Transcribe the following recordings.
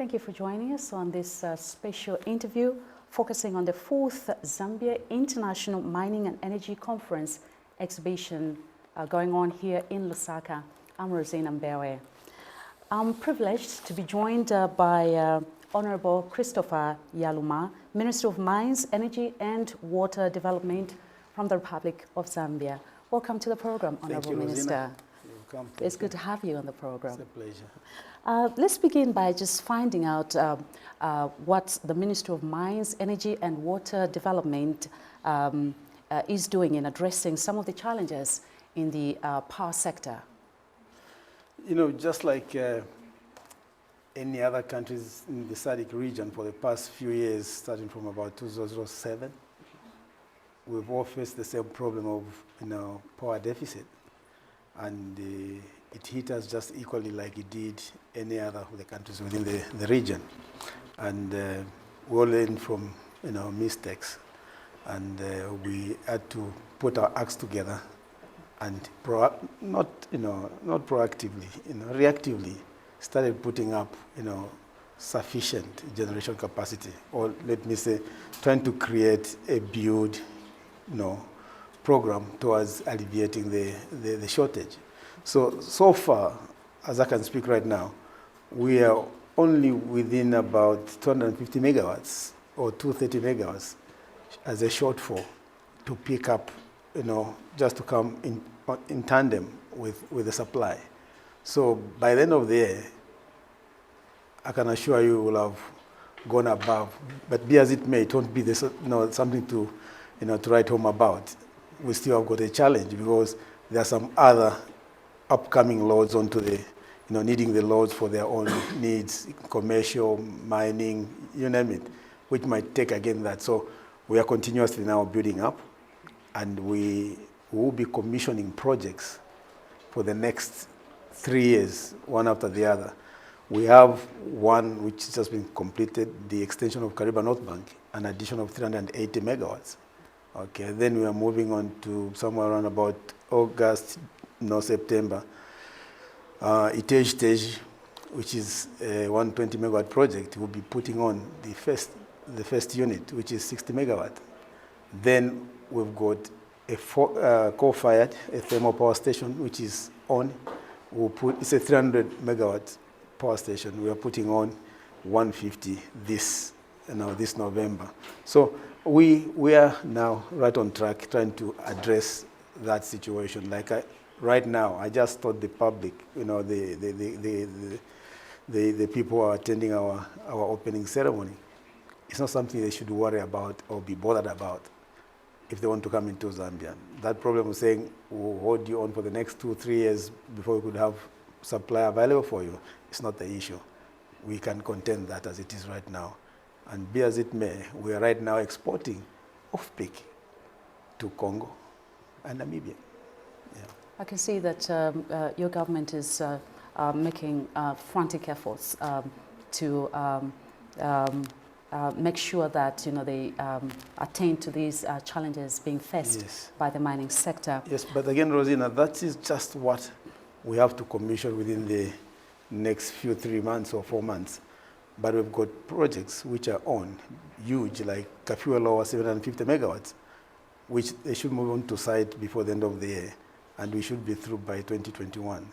Thank you for joining us on this special interview focusing on the 4th Zambia International Mining and Energy Conference exhibition going on here in Lusaka. I'm Rosina Mbewe. I'm privileged to be joined by Honorable Christopher Yaluma, Minister of Mines, Energy and Water Development from the Republic of Zambia. Welcome to the program, Honorable Minister. It's good to have you on the program. It's a pleasure. Let's begin by just finding out what the Ministry of Mines, Energy and Water Development is doing in addressing some of the challenges in the power sector. You know, just like any other countries in the SADC region for the past few years, starting from about 2007, we've all faced the same problem of, power deficit. And it hit us just equally like it did any other of the countries within the region. And we all learned from, mistakes. And we had to put our acts together and not proactively, reactively started putting up, sufficient generation capacity, or let me say, trying to create a build, program towards alleviating the shortage. So far, as I can speak right now, we are only within about 250 megawatts or 230 megawatts as a shortfall to pick up, just to come in tandem with the supply. So by the end of the year, I can assure you we'll have gone above. But be as it may, it won't be something to, to write home about. We still have got a challenge because there are some other upcoming loads onto the, needing the loads for their own needs, commercial, mining, you name it, which might take again that. So we are continuously now building up, and we will be commissioning projects for the next 3 years, one after the other. We have one which has just been completed, the extension of Kariba North Bank, an addition of 380 megawatts. Okay, then we are moving on to somewhere around about August, September. Inteviews, which is a 120 megawatt project, will be putting on the first unit, which is 60 megawatt. Then we've got a coal-fired, a thermal power station, which is on. It's a 300 megawatt power station. We are putting on 150 this November. So we are now right on track trying to address that situation. Like right now, I just thought the public, the people who are attending our opening ceremony, it's not something they should worry about or be bothered about if they want to come into Zambia. That problem of saying we'll hold you on for the next 2-3 years before we could have supply available for you, it's not the issue. We can contend that as it is right now. And be as it may, we are right now exporting off-peak to Congo and Namibia. Yeah. I can see that your government is making frantic efforts to make sure that they attain to these challenges being faced by the mining sector. Yes, but again, Rosina, that is just what we have to commission within the next 3 months or 4 months. But we've got projects which are on, huge, like Kafiwa 750 megawatts, which they should move on to site before the end of the year, and we should be through by 2021.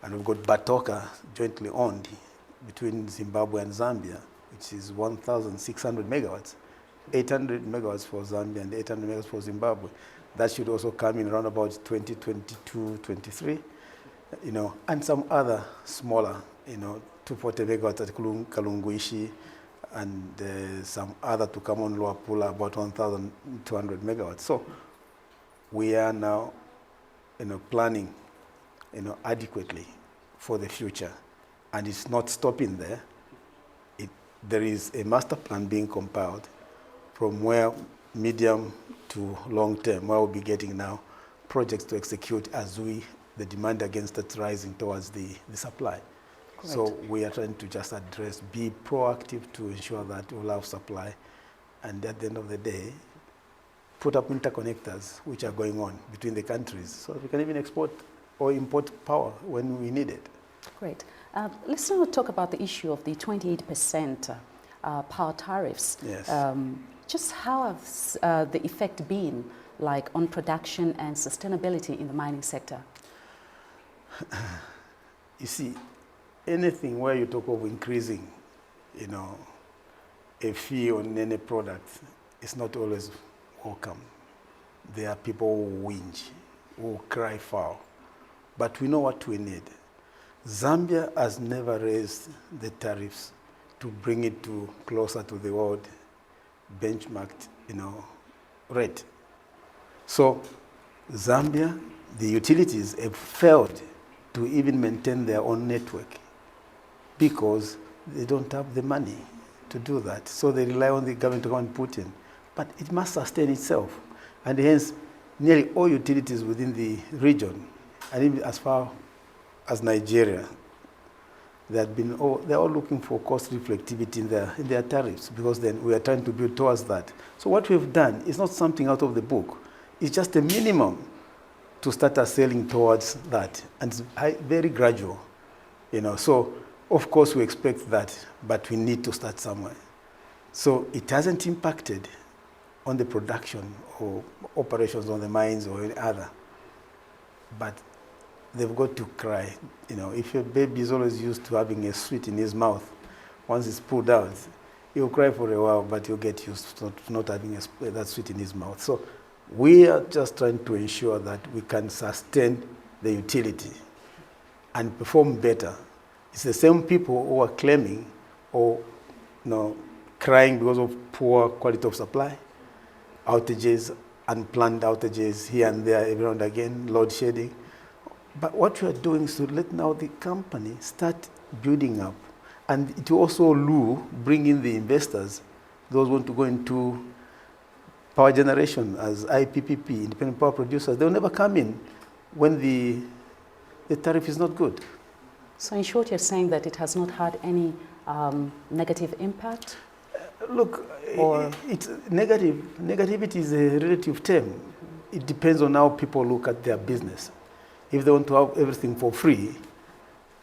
And we've got Batoka jointly owned between Zimbabwe and Zambia, which is 1,600 megawatts, 800 megawatts for Zambia and 800 megawatts for Zimbabwe. That should also come in around about 2022, 23, and some other smaller, 240 megawatts at Kalunguishi, and some other to come on Lower Pula, about 1,200 megawatts. So we are now, planning, adequately for the future, and it's not stopping there. There is a master plan being compiled from where medium to long term, where we'll be getting now projects to execute as the demand against it rising towards the supply. Correct. So we are trying to just be proactive to ensure that we'll have supply, and at the end of the day, put up interconnectors which are going on between the countries so that we can even export or import power when we need it. Great. Let's now talk about the issue of the 28% power tariffs. Yes. Just how has the effect been like on production and sustainability in the mining sector? You see, anything where you talk of increasing, a fee on any product is not always welcome. There are people who whinge, who cry foul. But we know what we need. Zambia has never raised the tariffs to bring it to closer to the world benchmarked, rate. So Zambia, the utilities have failed to even maintain their own network because they don't have the money to do that. So they rely on the government to come and put in. But it must sustain itself. And hence, nearly all utilities within the region, and even as far as Nigeria, they're all looking for cost reflectivity in their tariffs, because then we are trying to build towards that. So what we've done is not something out of the book. It's just a minimum to start us sailing towards that. And it's very gradual, So, of course, we expect that, but we need to start somewhere. So it hasn't impacted on the production or operations on the mines or any other. But they've got to cry. If your baby is always used to having a sweet in his mouth, once it's pulled out, he'll cry for a while, but he'll get used to not having that sweet in his mouth. So we are just trying to ensure that we can sustain the utility and perform better. It's the same people who are claiming or crying because of poor quality of supply, outages, unplanned outages here and there, every now and again, load shedding. But what we are doing is to let now the company start building up, and it will also bring in the investors, those who want to go into power generation as IPPP, independent power producers. They'll never come in when the tariff is not good. So in short, you're saying that it has not had any negative impact? Look, it's negative. Negativity is a relative term. It depends on how people look at their business. If they want to have everything for free,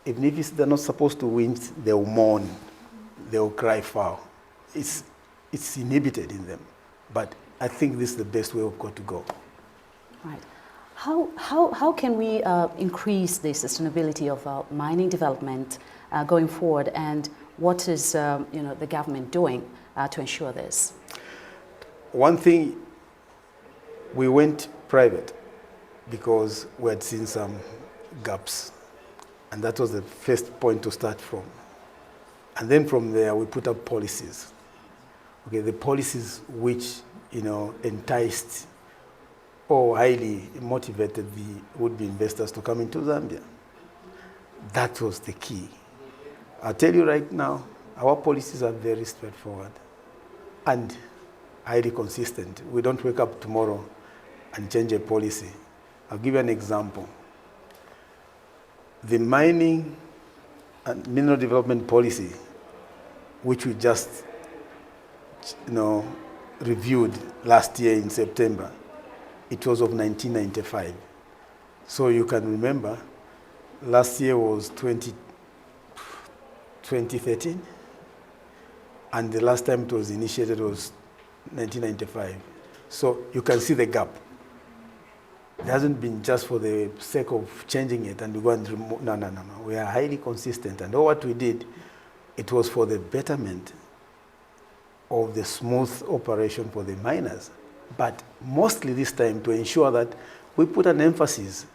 even if they're not supposed to win, they'll mourn, they'll cry foul. It's inhibited in them. But I think this is the best way we've got to go. Right. How can we increase the sustainability of mining development going forward, and what is the government doing to ensure this? One thing, we went private because we had seen some gaps, and that was the first point to start from. And then from there, we put up policies. Okay, the policies which enticed or highly motivated the would-be investors to come into Zambia. That was the key. I'll tell you right now, our policies are very straightforward and highly consistent. We don't wake up tomorrow and change a policy. I'll give you an example. The mining and mineral development policy, which we just reviewed last year in September, it was of 1995. So you can remember, last year was 2013, and the last time it was initiated was 1995. So you can see the gap. It hasn't been just for the sake of changing it and we go and remove. No. We are highly consistent. And all what we did, it was for the betterment of the smooth operation for the miners. But mostly this time to ensure that we put an emphasis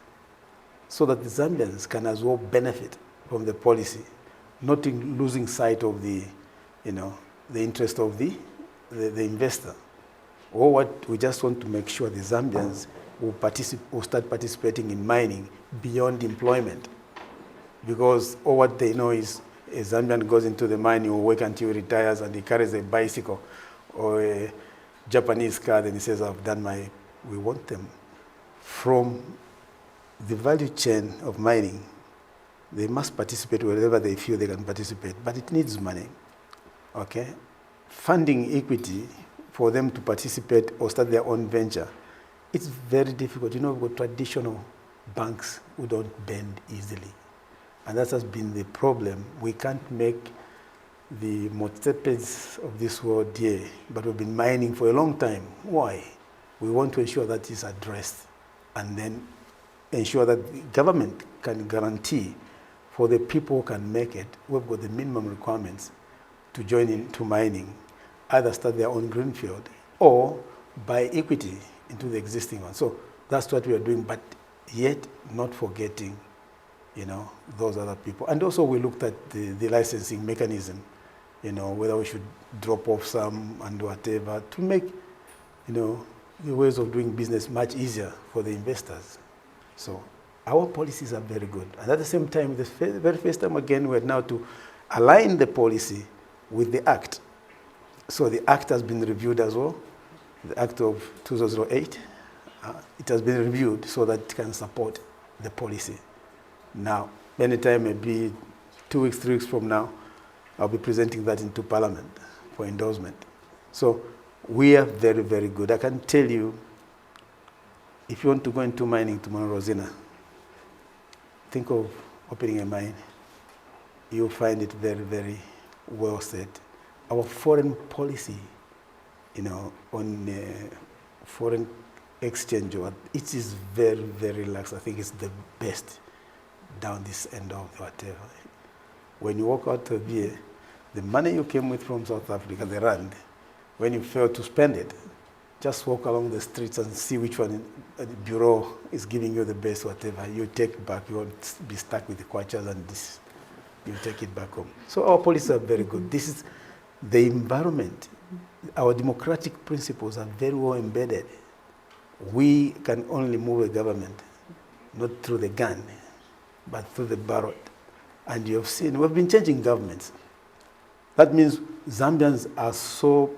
so that the Zambians can as well benefit from the policy, not in losing sight of the interest of the investor. Or what we just want to make sure the Zambians will start participating in mining beyond employment. Because all what they know is a Zambian goes into the mine, he will work until he retires, and he carries a bicycle or a Japanese car, then he says, I've done my... We want them from the value chain of mining. They must participate wherever they feel they can participate, but it needs money, okay? Funding equity for them to participate or start their own venture, it's very difficult. We've got traditional banks who don't bend easily. And that has been the problem. We can't make the Motepes of this world here, but we've been mining for a long time. Why? We want to ensure that it's addressed and then ensure that the government can guarantee for the people who can make it, we've got the minimum requirements to join into mining, either start their own greenfield or buy equity into the existing one. So that's what we are doing, but yet not forgetting, those other people. And also we looked at the licensing mechanism, whether we should drop off some and whatever to make, the ways of doing business much easier for the investors. So our policies are very good. And at the same time, the very first time again, we're now to align the policy with the Act. So the Act has been reviewed as well, the Act of 2008. It has been reviewed so that it can support the policy. Now, anytime, maybe 2 weeks, 3 weeks from now, I'll be presenting that into Parliament for endorsement. So we are very, very good. I can tell you, if you want to go into mining tomorrow, Rosina, think of opening a mine. You'll find it very, very well set. Our foreign policy, on foreign exchange, it is very, very lax. I think it's the best down this end of whatever. When you walk out of here, the money you came with from South Africa, the rand, when you fail to spend it, just walk along the streets and see which one the bureau is giving you the best, whatever. You take back, you won't be stuck with the kwachas and this. You take it back home. So our policies are very good. This is the environment. Our democratic principles are very well embedded. We can only move a government, not through the gun, but through the ballot. And you have seen, we've been changing governments. That means Zambians are so,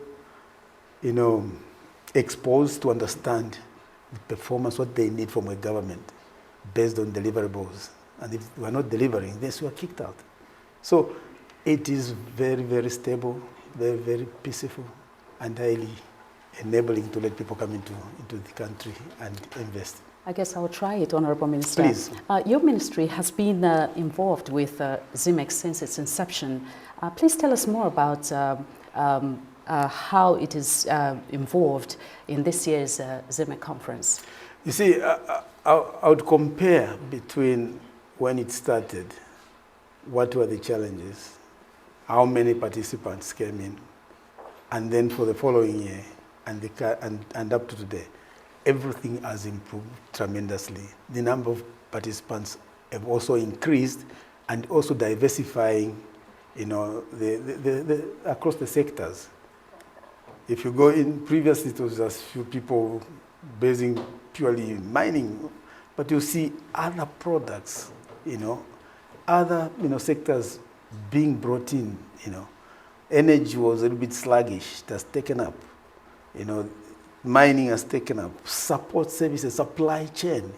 exposed to understand the performance, what they need from a government based on deliverables. And if we are not delivering, then we are kicked out. So it is very, very stable, very, very peaceful, and highly enabling to let people come into the country and invest. I guess I'll try it, Honorable Minister. Please. Your ministry has been involved with ZIMEC since its inception. Please tell us more about how it is involved in this year's ZIMEC conference. You see, I would compare between when it started, what were the challenges, how many participants came in, and then for the following year, and up to today. Everything has improved tremendously. The number of participants have also increased, and also diversifying, across the sectors. If you go in, previously it was just few people basing purely in mining, but you see other products, other sectors being brought in. Energy was a little bit sluggish. It has taken up. Mining has taken up. Support services, supply chain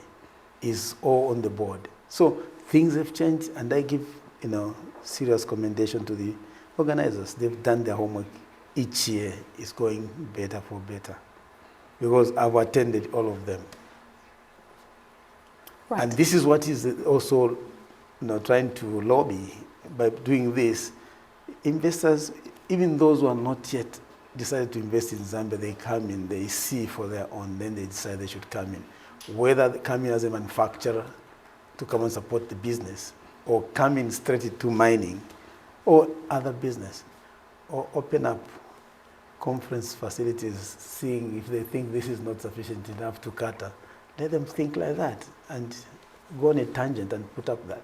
is all on the board. So things have changed, and I give serious commendation to the organizers. They've done their homework. Each year is going better for better, because I've attended all of them. Right. And this is what is also trying to lobby by doing this. Investors, even those who are not yet decided to invest in Zambia, they come in, they see for their own, then they decide they should come in. Whether they come in as a manufacturer to come and support the business, or come in straight into mining, or other business, or open up conference facilities, seeing if they think this is not sufficient enough to cater. Let them think like that and go on a tangent and put up that.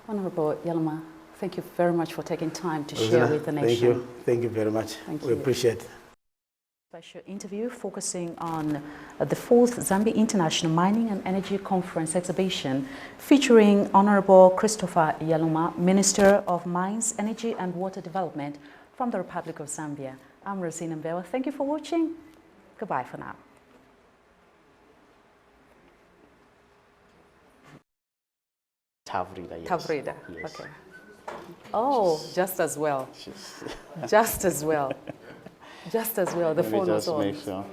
Honorable Yaloma, thank you very much for taking time to share with the nation. Thank you very much. We appreciate it. Special interview focusing on the 4th Zambia International Mining and Energy Conference exhibition, featuring Honorable Christopher Yaloma, Minister of Mines, Energy and Water Development from the Republic of Zambia. I'm Rosina Mbewa. Thank you for watching. Goodbye for now. Tavrida, yes. Tavrida, yes. okay. Oh, just as well. Just as well. Just as well. The phone was on. Make sure.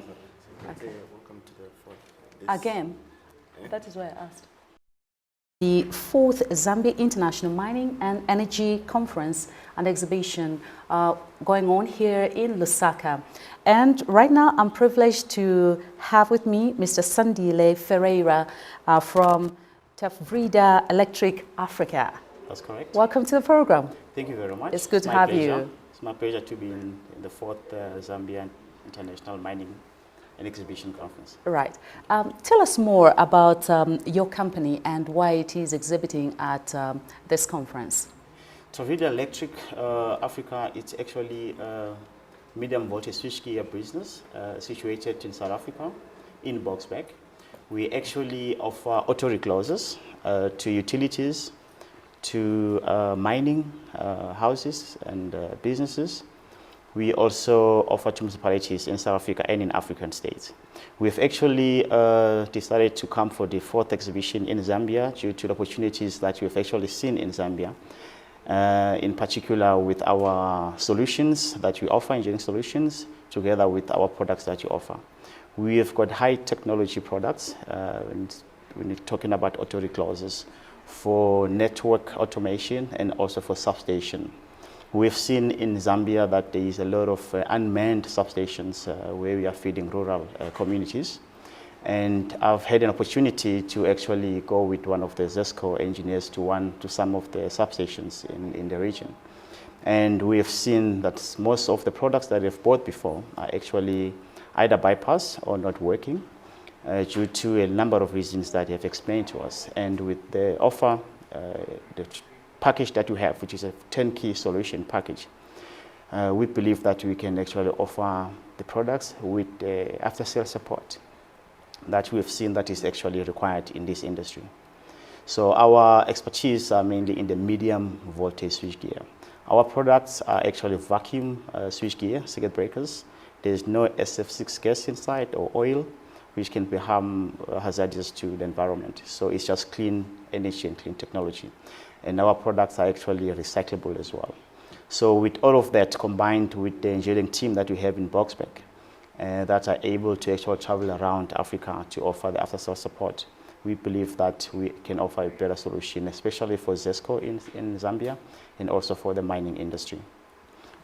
Okay. Again, that is why I asked. The 4th Zambia International Mining and Energy Conference and Exhibition going on here in Lusaka. And right now I'm privileged to have with me Mr. Sandile Ferreira from Tavrida Electric Africa. That's correct. Welcome to the program. Thank you very much. It's good to have you. It's my pleasure to be in the 4th Zambia International Mining and Exhibition Conference. Right. Tell us more about your company and why it is exhibiting at this conference. Tavrida Electric Africa, it's actually a medium voltage switchgear business situated in South Africa, in Boksburg. We actually offer auto reclosers to utilities, to mining houses and businesses. We also offer to municipalities in South Africa and in African states. We've actually decided to come for the 4th exhibition in Zambia due to the opportunities that we've actually seen in Zambia, in particular with our solutions that we offer, engineering solutions, together with our products that we offer. We have got high technology products when we're talking about auto reclosers for network automation and also for substation. We've seen in Zambia that there is a lot of unmanned substations where we are feeding rural communities. And I've had an opportunity to actually go with one of the ZESCO engineers to some of the substations in the region. And we have seen that most of the products that they've bought before are actually either bypassed or not working due to a number of reasons that they have explained to us. And with the offer, the package that we have, which is a turnkey solution package, we believe that we can actually offer the products with after-sales support that we've seen that is actually required in this industry. So our expertise are mainly in the medium voltage switchgear. Our products are actually vacuum switchgear, circuit breakers. There's no SF6 gas inside or oil, which can be hazardous to the environment. So it's just clean energy and clean technology. And our products are actually recyclable as well. So with all of that combined with the engineering team that we have in Boksburg, that are able to actually travel around Africa to offer the after-sales support, we believe that we can offer a better solution, especially for ZESCO in Zambia and also for the mining industry.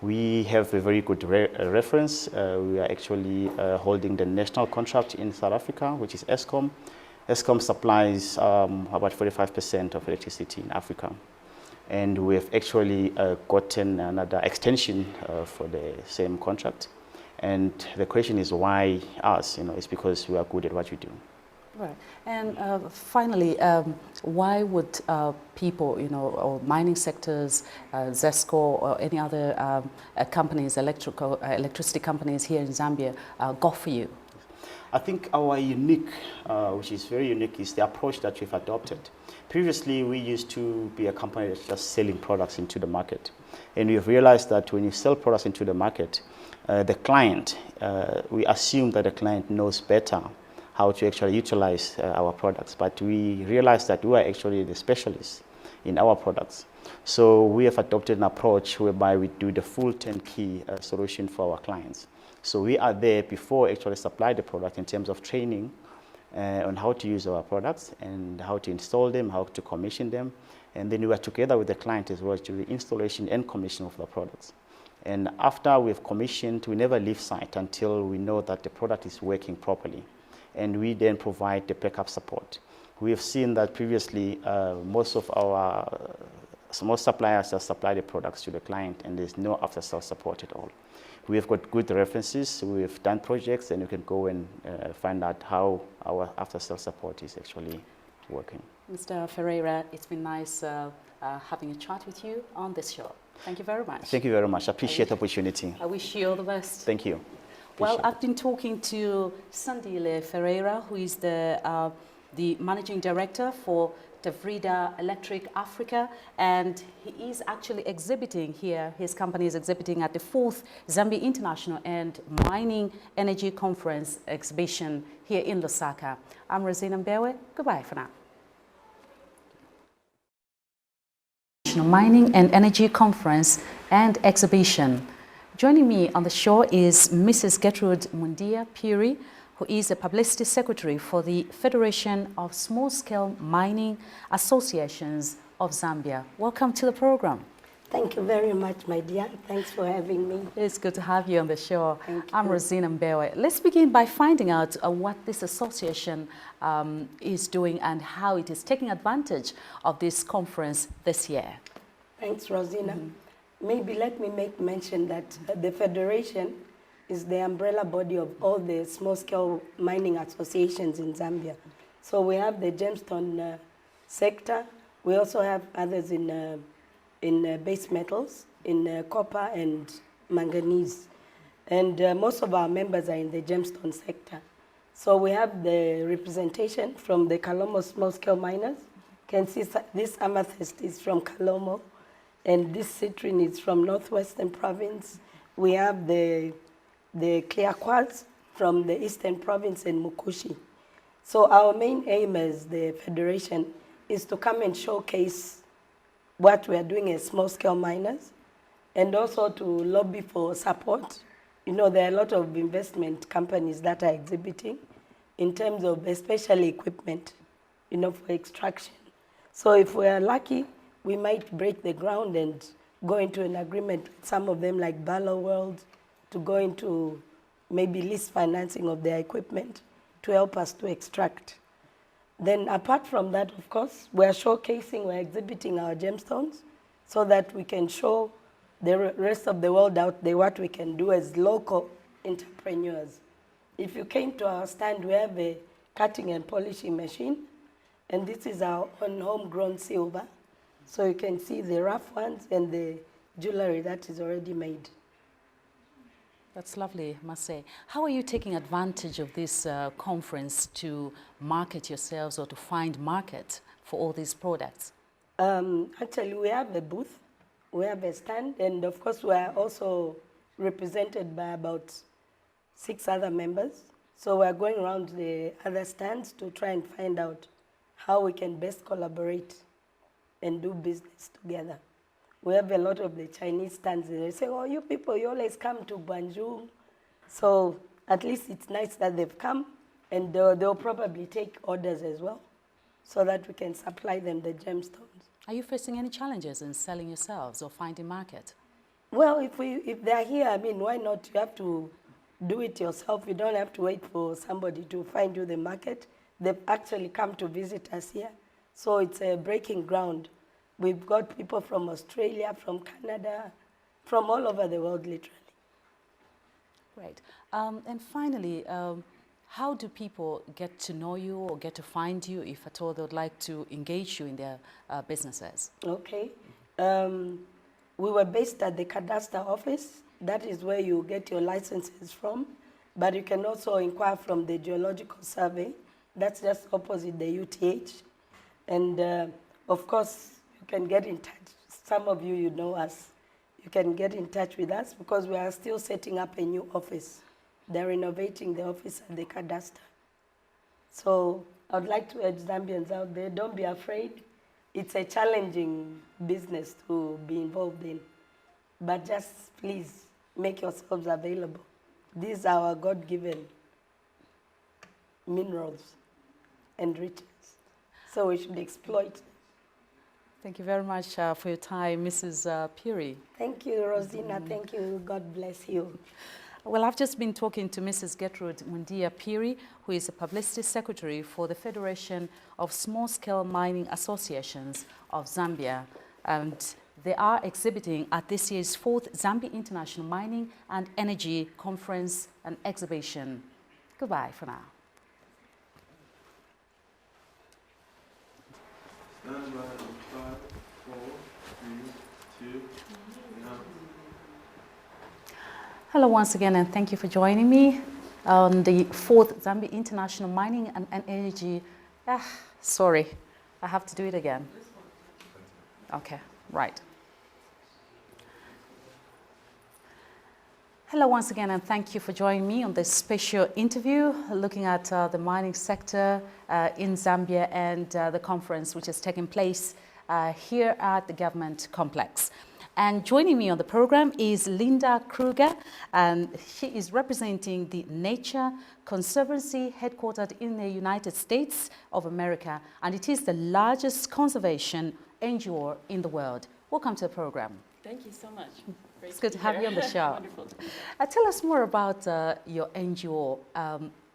We have a very good reference. We are actually holding the national contract in South Africa, which is Eskom. Eskom supplies about 45% of electricity in Africa. And we have actually gotten another extension for the same contract. And the question is, why us? It's because we are good at what we do. Right. And finally, why would people, or mining sectors, ZESCO or any other companies, electricity companies here in Zambia, go for you? I think our unique, which is very unique, is the approach that we've adopted. Previously, we used to be a company that's just selling products into the market. And we've realized that when you sell products into the market, the client, we assume that the client knows better how to actually utilize our products. But we realized that we are actually the specialists in our products. So we have adopted an approach whereby we do the full turnkey solution for our clients. So we are there before actually supply the product in terms of training on how to use our products and how to install them, how to commission them. And then we are together with the client as well to the installation and commission of the products. And after we've commissioned, we never leave site until we know that the product is working properly. And we then provide the backup support. We have seen that previously most suppliers just supply the products to the client and there's no after-sales support at all. We have got good references, we've done projects, and you can go and find out how our after-sales support is actually working. Mr. Ferreira, it's been nice having a chat with you on this show. Thank you very much. Thank you very much. I appreciate the opportunity. I wish you all the best. Thank you. Well, I've been talking to Sandile Ferreira, who is the Managing Director for Tavrida Electric Africa, and he is actually exhibiting here. His company is exhibiting at the 4th Zambia International and Mining Energy Conference exhibition here in Lusaka. I'm Rosina Mbewe. Goodbye for now. Mining and Energy Conference and Exhibition. Joining me on the show is Mrs. Gertrude Mundia Puri, who who is a publicity secretary for the Federation of Small-Scale Mining Associations of Zambia. Welcome to the program. Thank you very much, my dear. Thanks for having me. It's good to have you on the show. Thank I'm you. Rosina Mbewe. Let's begin by finding out what this association is doing and how it is taking advantage of this conference this year. Thanks, Rosina. Maybe let me make mention that the Federation is the umbrella body of all the small-scale mining associations in Zambia. So we have the gemstone sector. We also have others in base metals, in copper and manganese. And most of our members are in the gemstone sector. So we have the representation from the Kalomo small-scale miners. You can see this amethyst is from Kalomo, and this citrine is from Northwestern Province. We have the clear quartz from the Eastern Province and Mukushi. So our main aim as the Federation is to come and showcase what we are doing as small-scale miners, and also to lobby for support. You know, there are a lot of investment companies that are exhibiting in terms of especially equipment, you know, for extraction. So if we are lucky, we might break the ground and go into an agreement with some of them like Balo World to go into maybe lease financing of their equipment to help us to extract. Then apart from that, of course, we're showcasing, we're exhibiting our gemstones so that we can show the rest of the world out there what we can do as local entrepreneurs. If you came to our stand, we have a cutting and polishing machine, and this is our own homegrown silver. So you can see the rough ones and the jewelry that is already made. That's lovely, I must say. How are you taking advantage of this conference to market yourselves or to find market for all these products? Actually, we have a booth, we have a stand, and of course we are also represented by about 6 other members. So we are going around the other stands to try and find out how we can best collaborate and do business together. We have a lot of the Chinese stands, and they say, oh, you people, you always come to Banjul. So at least it's nice that they've come, and they'll probably take orders as well, so that we can supply them the gemstones. Are you facing any challenges in selling yourselves or finding market? Well, if they're here, I mean, why not? You have to do it yourself. You don't have to wait for somebody to find you the market. They've actually come to visit us here. So it's a breaking ground. We've got people from Australia, from Canada, from all over the world, literally. Great. And finally, how do people get to know you or get to find you if at all they would like to engage you in their businesses? Okay. We were based at the cadastre office. That is where you get your licenses from. But you can also inquire from the geological survey. That's just opposite the UTH. And of course, you can get in touch. Some of you know us. You can get in touch with us because we are still setting up a new office. They're renovating the office at the cadastre. So I would like to urge Zambians out there, don't be afraid. It's a challenging business to be involved in. But just please make yourselves available. These are our God-given minerals and riches. So we should exploit them. Thank you very much for your time, Mrs. Puri. Thank you, Rosina. Thank you. God bless you. Well, I've just been talking to Mrs. Gertrude Mundia Piri, who is a publicity secretary for the Federation of Small-Scale Mining Associations of Zambia. And they are exhibiting at this year's 4th Zambia International Mining and Energy Conference and Exhibition. Goodbye for now. Stand by in 5, 4, 3, 2, 1. Hello once again, and thank you for joining me on the 4th Zambia International Mining and Energy. Sorry, I have to do it again. Okay, right. Hello once again, and thank you for joining me on this special interview looking at the mining sector in Zambia and the conference which is taking place here at the government complex. And joining me on the program is Linda Kruger, and she is representing the Nature Conservancy headquartered in the United States of America, and it is the largest conservation NGO in the world. Welcome to the program. Thank you so much. Great It's good to be have here. you on the show. Wonderful. Tell us more about your NGO.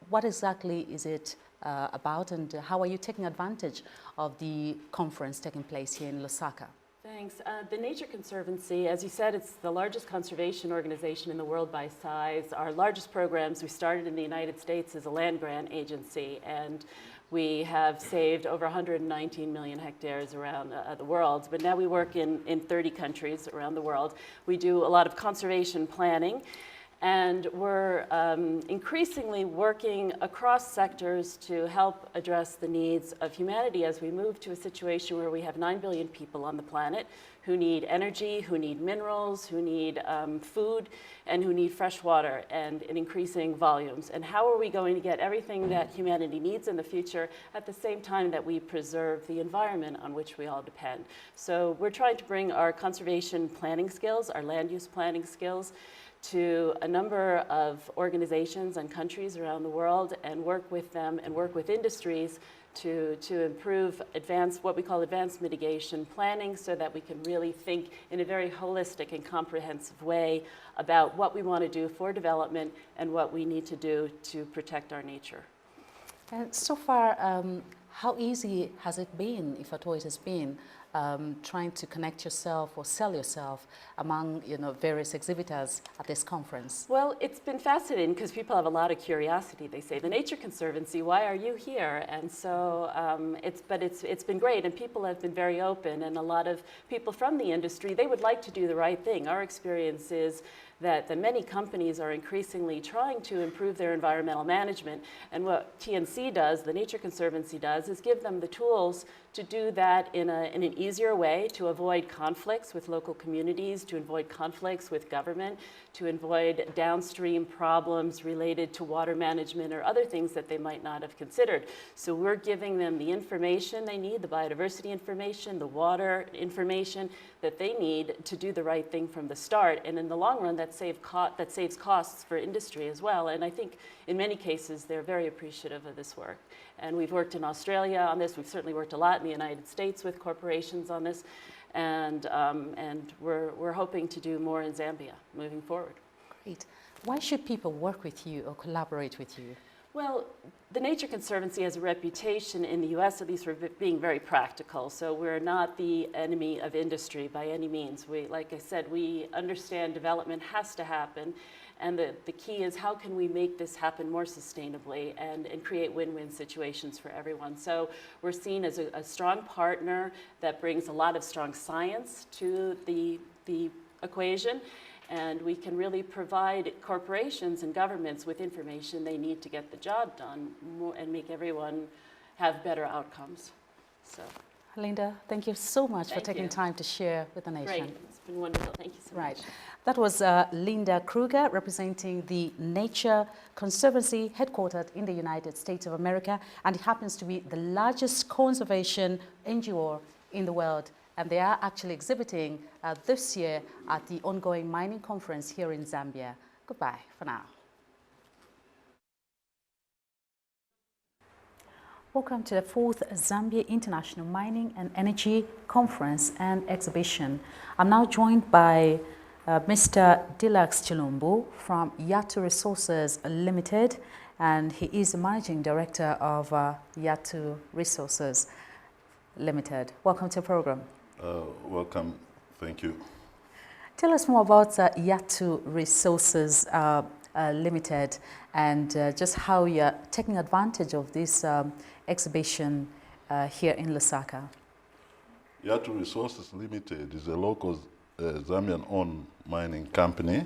What exactly is it about, and how are you taking advantage of the conference taking place here in Lusaka? Thanks. The Nature Conservancy, as you said, it's the largest conservation organization in the world by size. Our largest programs, we started in the United States as a land grant agency, and we have saved over 119 million hectares around the world, but now we work in 30 countries around the world. We do a lot of conservation planning, and we're increasingly working across sectors to help address the needs of humanity as we move to a situation where we have 9 billion people on the planet who need energy, who need minerals, who need food, and who need fresh water, and in increasing volumes. And how are we going to get everything that humanity needs in the future at the same time that we preserve the environment on which we all depend? So we're trying to bring our conservation planning skills, our land use planning skills, to a number of organizations and countries around the world, and work with them and work with industries to improve what we call advanced mitigation planning, so that we can really think in a very holistic and comprehensive way about what we want to do for development and what we need to do to protect our nature. And so far, how easy has it been, if at all it has been, trying to connect yourself or sell yourself among various exhibitors at this conference? Well, it's been fascinating because people have a lot of curiosity. They say, the Nature Conservancy, why are you here? And so it's been great, and people have been very open, and a lot of people from the industry, they would like to do the right thing. Our experience is that many companies are increasingly trying to improve their environmental management, and what TNC does, the Nature Conservancy does, is give them the tools to do that in an easier way, to avoid conflicts with local communities, to avoid conflicts with government, to avoid downstream problems related to water management or other things that they might not have considered. So we're giving them the information they need, the biodiversity information, the water information that they need to do the right thing from the start. And in the long run, that saves costs for industry as well. And I think in many cases, they're very appreciative of this work. And we've worked in Australia on this. We've certainly worked a lot in the United States with corporations on this. And we're hoping to do more in Zambia moving forward. Great. Why should people work with you or collaborate with you? Well, the Nature Conservancy has a reputation in the US, at least, for being very practical. So we're not the enemy of industry by any means. Like I said, we understand development has to happen. And the key is, how can we make this happen more sustainably and create win-win situations for everyone? So we're seen as a strong partner that brings a lot of strong science to the equation. And we can really provide corporations and governments with information they need to get the job done and make everyone have better outcomes. So, Linda, thank you so much for Thank taking you. time to share with the nation. Great. It's been wonderful. Thank you so much. Right. That was Linda Kruger, representing the Nature Conservancy headquartered in the United States of America, and it happens to be the largest conservation NGO in the world. And they are actually exhibiting this year at the ongoing mining conference here in Zambia. Goodbye for now. Welcome to the 4th Zambia International Mining and Energy Conference and Exhibition. I'm now joined by Mr. Dilax Chilumbu from Yatu Resources Limited, and he is the Managing Director of Yatu Resources Limited. Welcome to the program. Welcome. Thank you. Tell us more about Yatu Resources Limited, and just how you're taking advantage of this exhibition here in Lusaka. Yatu Resources Limited is a local Zambian-owned mining company,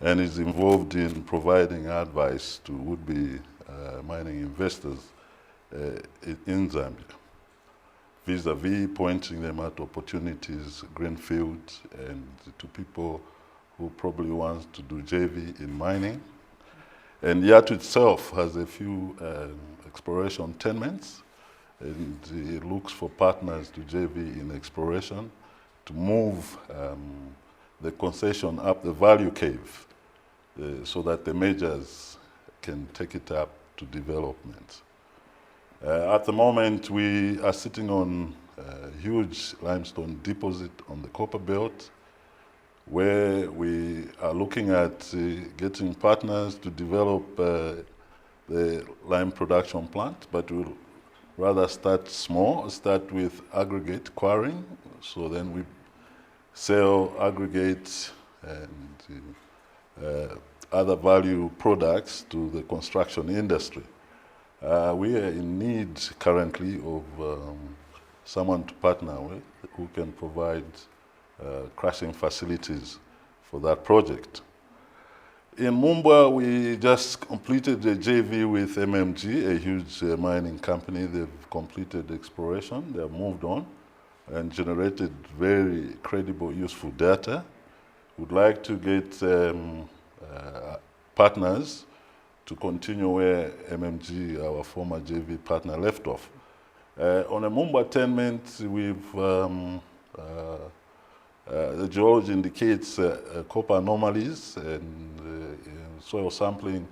and is involved in providing advice to would-be mining investors in Zambia, vis-a-vis pointing them at opportunities, greenfields, and to people who probably want to do JV in mining. And Yatu itself has a few exploration tenements, and it looks for partners to JV in exploration to move the concession up the value cave so that the majors can take it up to development. At the moment, we are sitting on a huge limestone deposit on the copper belt, where we are looking at getting partners to develop the lime production plant, but we'll rather start small, start with aggregate quarrying, so then we sell aggregates and other value products to the construction industry. We are in need currently of someone to partner with who can provide crushing facilities for that project. In Mumba, we just completed a JV with MMG, a huge mining company. They've completed exploration, they've moved on and generated very credible, useful data. We'd like to get partners to continue where MMG, our former JV partner, left off. On a Mumba tenement, the geology indicates copper anomalies and soil sampling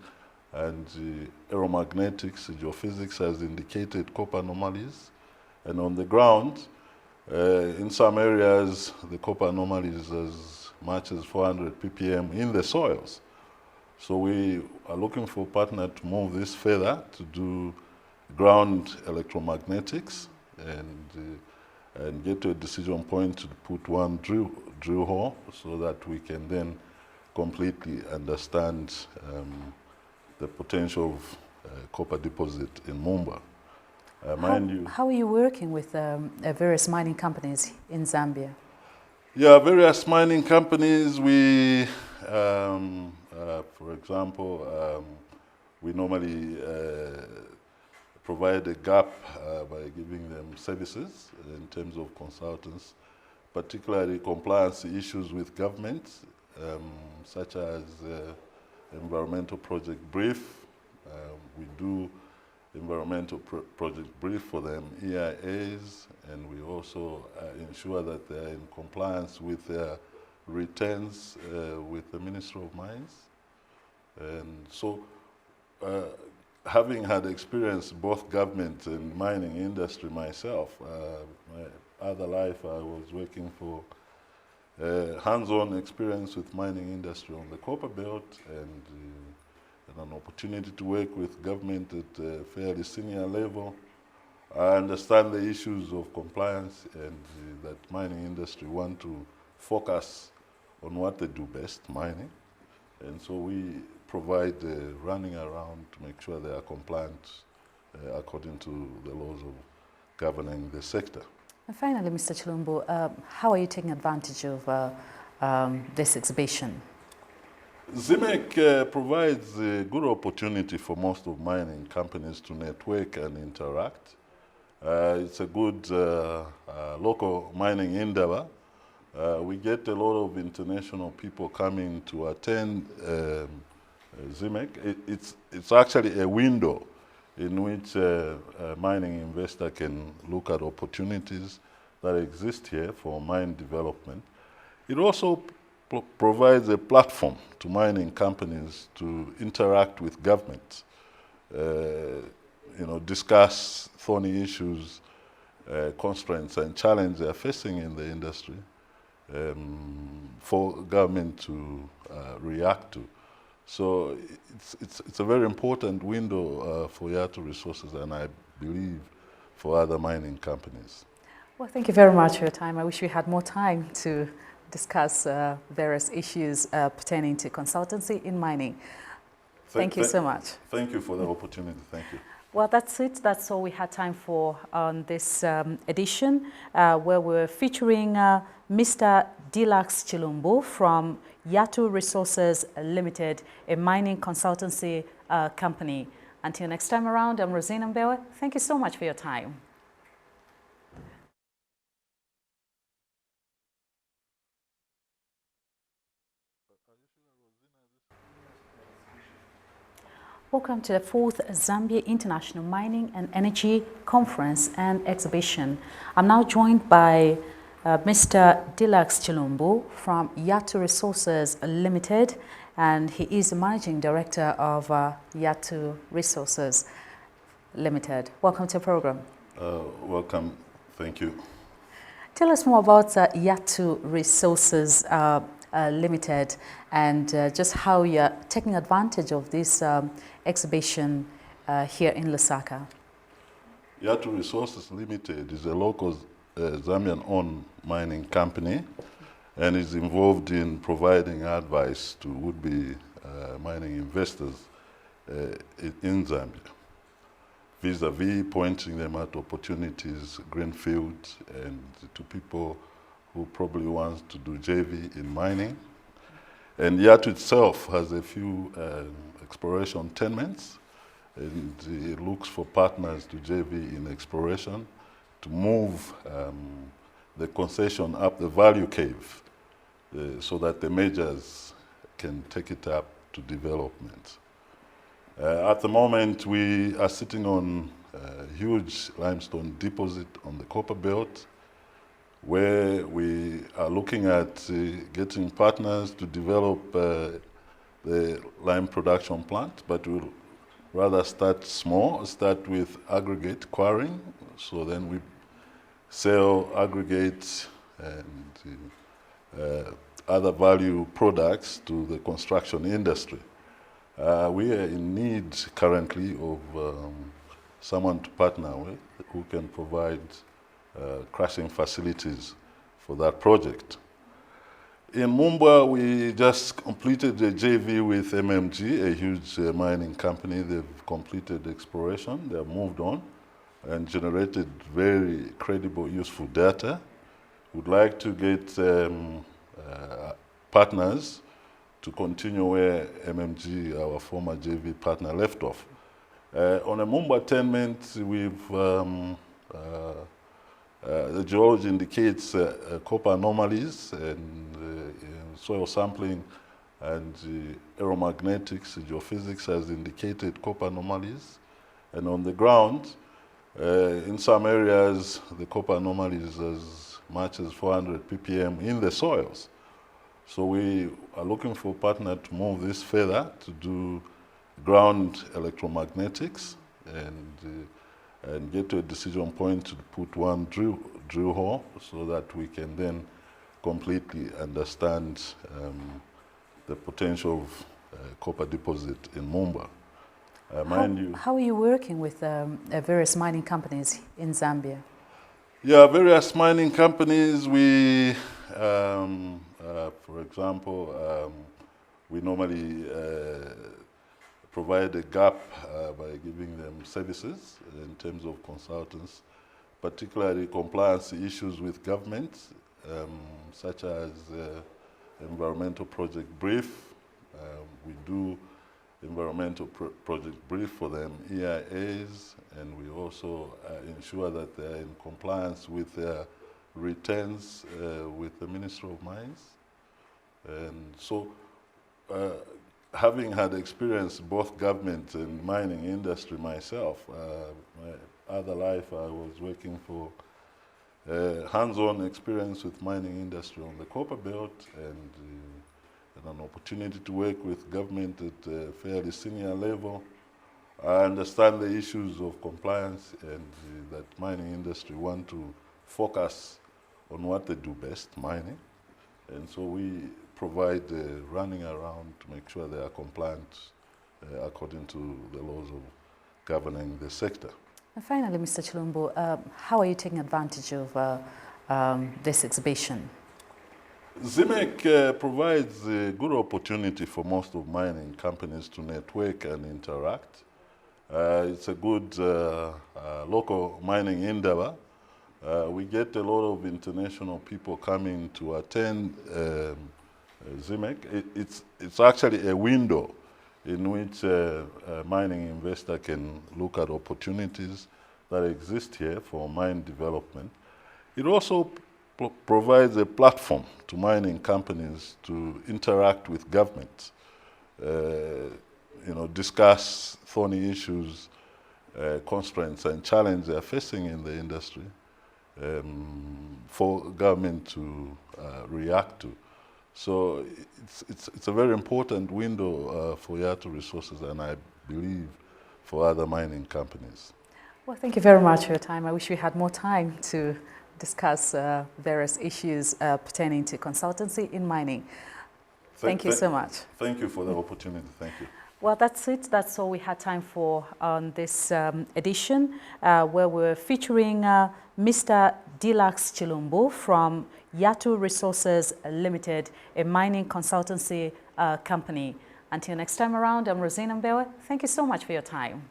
and aeromagnetics, geophysics has indicated copper anomalies. And on the ground, in some areas, the copper anomalies as much as 400 ppm in the soils. So we are looking for a partner to move this further, to do ground electromagnetics and get to a decision point to put one drill hole so that we can then completely understand the potential of copper deposit in Mumba. How are you working with various mining companies in Zambia? Yeah, various mining companies, for example, we normally provide a gap by giving them services in terms of consultants, particularly compliance issues with government, such as environmental project brief. We do environmental project brief for them, EIAs, and we also ensure that they're in compliance with their returns with the Ministry of Mines. And so, having had experience both government and mining industry myself, my other life I was working for hands-on experience with mining industry on the copper belt and an opportunity to work with government at a fairly senior level. I understand the issues of compliance and that mining industry want to focus on what they do best, mining. And so we provide running around to make sure they are compliant according to the laws of governing the sector. And finally, Mr. Chilumbu, how are you taking advantage of this exhibition? ZIMEC provides a good opportunity for most of mining companies to network and interact. It's a good local mining endeavor. We get a lot of international people coming to attend ZIMEC. It's actually a window in which a mining investor can look at opportunities that exist here for mine development. It also provides a platform to mining companies to interact with government, discuss thorny issues, constraints and challenges they are facing in the industry for government to react to. So it's a very important window for Yato Resources and I believe for other mining companies. Well, thank you very much for your time. I wish we had more time to discuss various issues pertaining to consultancy in mining. Thank you so much. Thank you for the opportunity. Thank you. Well, that's it. That's all we had time for on this edition, where we're featuring Mr. Deluxe Chilumbu from Yato Resources Limited, a mining consultancy company. Until next time around, I'm Rosina Mbewe. Thank you so much for your time. Welcome to the 4th Zambia International Mining and Energy Conference and Exhibition. I'm now joined by Mr. Dilax Chilumbu from Yatu Resources Limited, and he is the Managing Director of Yatu Resources Limited. Welcome to the program. Welcome. Thank you. Tell us more about Yatu Resources Limited and just how you're taking advantage of this exhibition here in Lusaka. Yatu Resources Limited is a local Zambian-owned mining company and is involved in providing advice to would-be mining investors in Zambia, vis-a-vis pointing them at opportunities, greenfields, and to people who probably want to do JV in mining. And Yatu itself has a few exploration tenements, and it looks for partners to JV in exploration to move the concession up the value cave so that the majors can take it up to development. At the moment, we are sitting on a huge limestone deposit on the copper belt, where we are looking at getting partners to develop the lime production plant, but we'll rather start small, start with aggregate quarrying, so then we sell aggregates and other value products to the construction industry. We are in need currently of someone to partner with who can provide crushing facilities for that project. In Mumba, we just completed a JV with MMG, a huge mining company. They've completed exploration, they've moved on and generated very credible, useful data. We'd like to get partners to continue where MMG, our former JV partner, left off. On a Mumba tenement, the geology indicates copper anomalies and soil sampling and aeromagnetics, geophysics has indicated copper anomalies. And on the ground, in some areas, the copper anomalies as much as 400 ppm in the soils. So we are looking for a partner to move this further to do ground electromagnetics and get to a decision point to put one drill hole so that we can then completely understand the potential of copper deposit in Mumba. How are you working with various mining companies in Zambia? Yeah, various mining companies. We, for example, we normally provide a gap by giving them services in terms of consultants, particularly compliance issues with governments, such as environmental project brief. We do environmental project brief for them, EIAs, and we also ensure that they're in compliance with their returns with the Ministry of Mines. And so, having had experience both government and mining industry myself, my other life I was working for hands-on experience with mining industry on the copper belt and an opportunity to work with government at a fairly senior level. I understand the issues of compliance and that mining industry want to focus on what they do best, mining. And so we provide running around to make sure they are compliant according to the laws of governing the sector. And finally, Mr. Chilumbu, how are you taking advantage of this exhibition? ZIMEC provides a good opportunity for most of mining companies to network and interact. It's a good local mining endeavor. We get a lot of international people coming to attend ZIMEC. It's actually a window in which a mining investor can look at opportunities that exist here for mine development. It also provides a platform to mining companies to interact with government, discuss thorny issues, constraints and challenges they are facing in the industry, for government to react to. So it's a very important window for Yatu Resources, and I believe for other mining companies. Well, thank you very much for your time. I wish we had more time to discuss various issues pertaining to consultancy in mining. Thank you so much. Thank you for the opportunity. Thank you. Well, that's it. That's all we had time for on this edition, where we're featuring Mr. Dilax Chilumbu from Yatu Resources Limited, a mining consultancy company. Until next time around, I'm Rosina Mbewe. Thank you so much for your time.